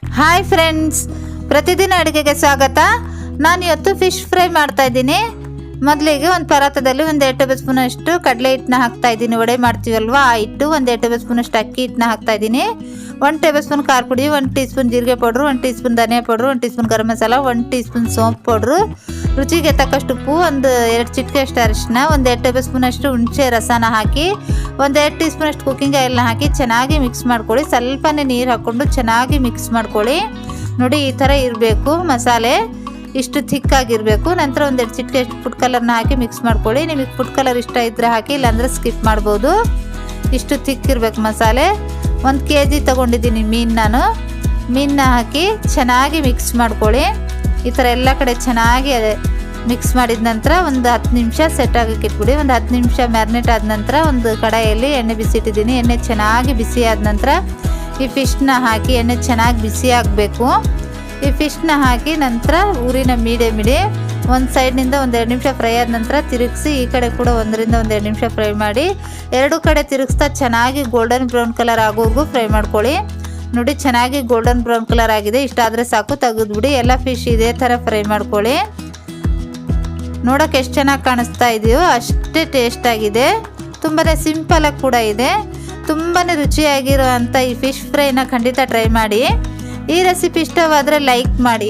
Hi friends, ಪ್ರತಿದಿನ ಅಡುಗೆಗೆ ಸ್ವಾಗತ. ನಾನು ಇವತ್ತು ಫಿಶ್ ಫ್ರೈ ಮಾಡ್ತಾ ಇದ್ದೀನಿ. ಮೊದಲಿಗೆ ಒಂದು ಪರಾತದಲ್ಲಿ 1 ಟೇಬಲ್ ಸ್ಪೂನ್ ಅಷ್ಟು ಕಡಲೆ ಹಿಟ್ಟನ್ನ ಹಾಕ್ತಾ ಇದ್ದೀನಿ. ವಡೆ ಮಾಡ್ತೀವಲ್ವ ಆ ಹಿಟ್ಟು. 1 ಟೇಬಲ್ ಸ್ಪೂನ್ ಅಷ್ಟು ಅಕ್ಕಿ ಹಿಟ್ಟನ್ನ ಹಾಕ್ತಾ ಇದ್ದೀನಿ. 1 ಟೇಬಲ್ ಸ್ಪೂನ್ ಖಾರ ಪುಡಿ, 1 ಟೀ ಸ್ಪೂನ್ ಜೀರಿಗೆ ಪೌಡ್ರು, 1 ಟೀ ಸ್ಪೂನ್ ಧನಿಯಾ powder, 1 tea spoon garam masala, 1 tea spoon ಸೋಂಪು ಪೌಡ್ರು, ರುಚಿಗೆ ತಕ್ಕಷ್ಟು ಉಪ್ಪು, 2 ಚಿಟಿಕೆ ಅಷ್ಟು ಅರಿಶಿನ, 1 ಟೇಬಲ್ ಸ್ಪೂನ್ ಅಷ್ಟು ಹುಣಸೆ ರಸನ ಹಾಕಿ 1 ಟೀ ಸ್ಪೂನ್ ಅಷ್ಟು ಕುಕ್ಕಿಂಗ್ ಆಯಿಲ್ನ ಹಾಕಿ ಚೆನ್ನಾಗಿ ಮಿಕ್ಸ್ ಮಾಡ್ಕೊಳ್ಳಿ. ಸ್ವಲ್ಪನೇ ನೀರು ಹಾಕ್ಕೊಂಡು ಚೆನ್ನಾಗಿ ಮಿಕ್ಸ್ ಮಾಡ್ಕೊಳ್ಳಿ. ನೋಡಿ, ಈ ಥರ ಇರಬೇಕು ಮಸಾಲೆ, ಇಷ್ಟು ಥಿಕ್ಕಾಗಿರಬೇಕು. ನಂತರ 1 ಚಿಟಿಕೆ ಅಷ್ಟು ಫುಡ್ ಕಲರ್ನ ಹಾಕಿ ಮಿಕ್ಸ್ ಮಾಡ್ಕೊಳ್ಳಿ. ನಿಮಗೆ ಫುಡ್ ಕಲರ್ ಇಷ್ಟ ಇದ್ದರೆ ಹಾಕಿ, ಇಲ್ಲಾಂದರೆ ಸ್ಕಿಪ್ ಮಾಡ್ಬೋದು. ಇಷ್ಟು ಥಿಕ್ ಇರಬೇಕು ಮಸಾಲೆ. 1 kg ತೊಗೊಂಡಿದ್ದೀನಿ ಮೀನನ್ನ ಹಾಕಿ ಚೆನ್ನಾಗಿ ಮಿಕ್ಸ್ ಮಾಡ್ಕೊಳ್ಳಿ. ಈ ಥರ ಎಲ್ಲ ಕಡೆ ಚೆನ್ನಾಗಿ ಮಿಕ್ಸ್ ಮಾಡಿದ ನಂತರ ಒಂದು 10 ನಿಮಿಷ ಸೆಟ್ ಆಗಕ್ಕೆ ಇಟ್ಬಿಡಿ. ಒಂದು 10 ನಿಮಿಷ ಮ್ಯಾರಿನೇಟ್ ಆದ ನಂತರ ಒಂದು ಕಡಾಯಲ್ಲಿ ಎಣ್ಣೆ ಬಿಸಿ ಇಟ್ಟಿದ್ದೀನಿ. ಎಣ್ಣೆ ಚೆನ್ನಾಗಿ ಬಿಸಿ ಆದ ನಂತರ ಈ ಫಿಶ್ನ ಹಾಕಿ ಎಣ್ಣೆ ಚೆನ್ನಾಗಿ ಬಿಸಿ ಆಗಬೇಕು. ಈ ಫಿಶ್ನ ಹಾಕಿ ನಂತರ ಊರಿನ ಮೀಡಿಯಮ್ ಇಡಿ. ಒಂದು ಸೈಡ್ನಿಂದ 1-2 ನಿಮಿಷ ಫ್ರೈ ಆದ ನಂತರ ತಿರುಗಿಸಿ ಈ ಕಡೆ ಕೂಡ 1-2 ನಿಮಿಷ ಫ್ರೈ ಮಾಡಿ. 2 ಕಡೆ ತಿರುಗಿಸ್ತಾ ಚೆನ್ನಾಗಿ ಗೋಲ್ಡನ್ ಬ್ರೌನ್ ಕಲರ್ ಆಗೋವರೆಗೂ ಫ್ರೈ ಮಾಡ್ಕೊಳ್ಳಿ. ನೋಡಿ, ಚೆನ್ನಾಗಿ ಗೋಲ್ಡನ್ ಬ್ರೌನ್ ಕಲರ್ ಆಗಿದೆ. ಇಷ್ಟಾದರೆ ಸಾಕು, ತೆಗೆದುಬಿಡಿ. ಎಲ್ಲ ಫಿಶ್ ಇದೇ ಥರ ಫ್ರೈ ಮಾಡ್ಕೊಳ್ಳಿ. ನೋಡೋಕೆ ಎಷ್ಟು ಚೆನ್ನಾಗಿ ಕಾಣಿಸ್ತಾ ಇದೆಯೋ ಅಷ್ಟೇ ಟೇಸ್ಟಾಗಿದೆ. ತುಂಬಾ ಸಿಂಪಲಾಗಿ ಕೂಡ ಇದೆ. ತುಂಬಾ ರುಚಿಯಾಗಿರೋ ಅಂಥ ಈ ಫಿಶ್ ಫ್ರೈನ ಖಂಡಿತ ಟ್ರೈ ಮಾಡಿ. ಈ ರೆಸಿಪಿ ಇಷ್ಟವಾದರೆ ಲೈಕ್ ಮಾಡಿ.